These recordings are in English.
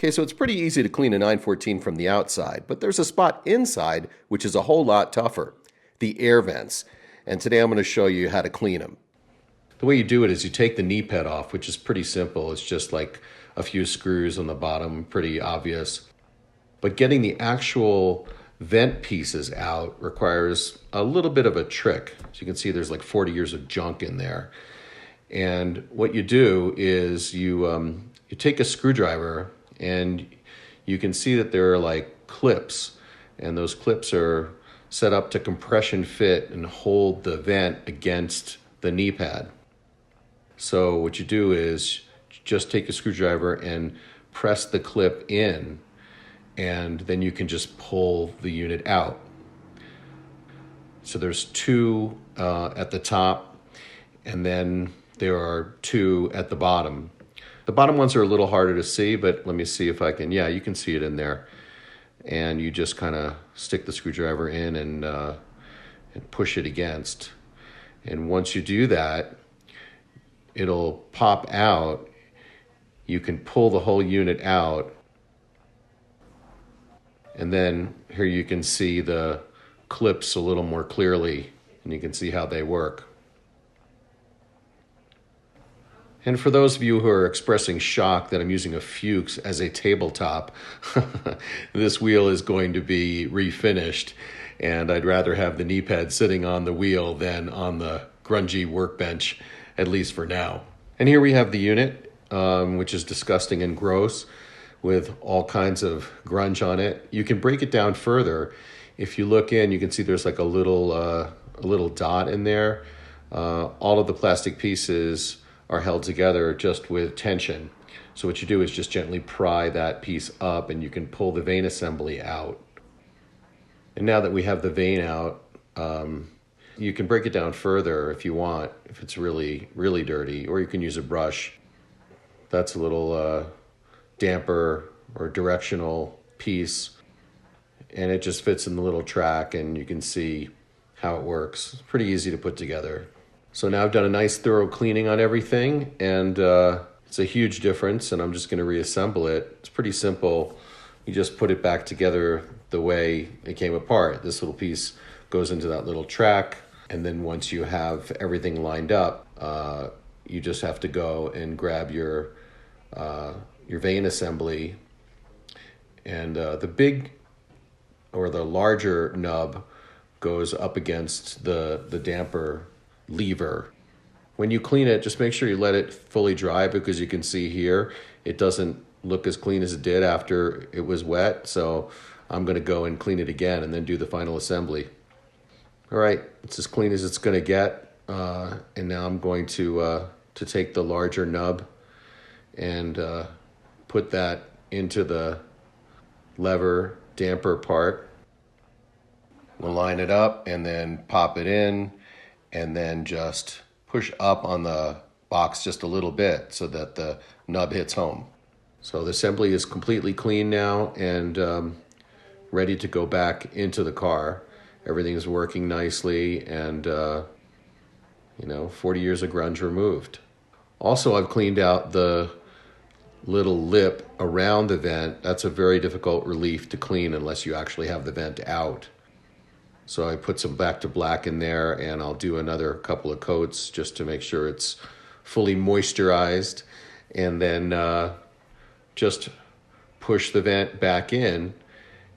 Okay, so it's pretty easy to clean a 914 from the outside, but there's a spot inside which is a whole lot tougher, the air vents. And today I'm going to show you how to clean them. The way you do it is you take the knee pad off, which is pretty simple. It's just like a few screws on the bottom, pretty obvious. But getting the actual vent pieces out requires a little bit of a trick. As you can see, there's like 40 years of junk in there. And what you do is you take a screwdriver, and you can see that there are like clips, and those clips are set up to compression fit and hold the vent against the knee pad. So what you do is just take a screwdriver and press the clip in, and then you can just pull the unit out. So there's two at the top, and then there are two at the bottom. The bottom ones are a little harder to see, but let me see if I can. Yeah, you can see it in there. And you just kind of stick the screwdriver in and push it against. And once you do that, it'll pop out. You can pull the whole unit out. And then here you can see the clips a little more clearly, and you can see how they work. And for those of you who are expressing shock that I'm using a Fuchs as a tabletop, this wheel is going to be refinished, and I'd rather have the knee pad sitting on the wheel than on the grungy workbench, at least for now. And here we have the unit, which is disgusting and gross with all kinds of grunge on it. You can break it down further. If you look in, you can see there's like a little dot in there. All of the plastic pieces are held together just with tension. So what you do is just gently pry that piece up, and you can pull the vane assembly out. And now that we have the vane out, you can break it down further if you want, if it's really, really dirty, or you can use a brush. That's a little damper or directional piece, and it just fits in the little track, and you can see how it works. It's pretty easy to put together. So now I've done a nice thorough cleaning on everything, and it's a huge difference, and I'm just going to reassemble it. It's pretty simple. You just put it back together the way it came apart. This little piece goes into that little track, and then once you have everything lined up, you just have to go and grab your vane assembly, and the big or the larger nub goes up against the damper lever. When you clean it, just make sure you let it fully dry, because you can see here it doesn't look as clean as it did after it was wet. So I'm going to go and clean it again and then do the final assembly. All right, it's as clean as it's going to get, and now I'm going to take the larger nub and put that into the lever damper part. We'll line it up and then pop it in, and then just push up on the box just a little bit so that the nub hits home. So the assembly is completely clean now and ready to go back into the car. Everything is working nicely, and 40 years of grunge removed. Also, I've cleaned out the little lip around the vent. That's a very difficult relief to clean unless you actually have the vent out. So I put some Back to Black in there, and I'll do another couple of coats just to make sure it's fully moisturized, and then just push the vent back in,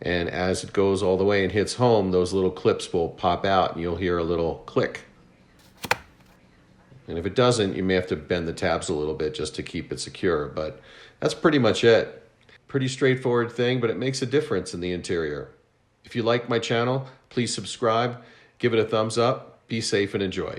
and as it goes all the way and hits home, those little clips will pop out and you'll hear a little click. And if it doesn't, you may have to bend the tabs a little bit just to keep it secure, but that's pretty much it. Pretty straightforward thing, but it makes a difference in the interior. If you like my channel, please subscribe, give it a thumbs up, be safe and enjoy.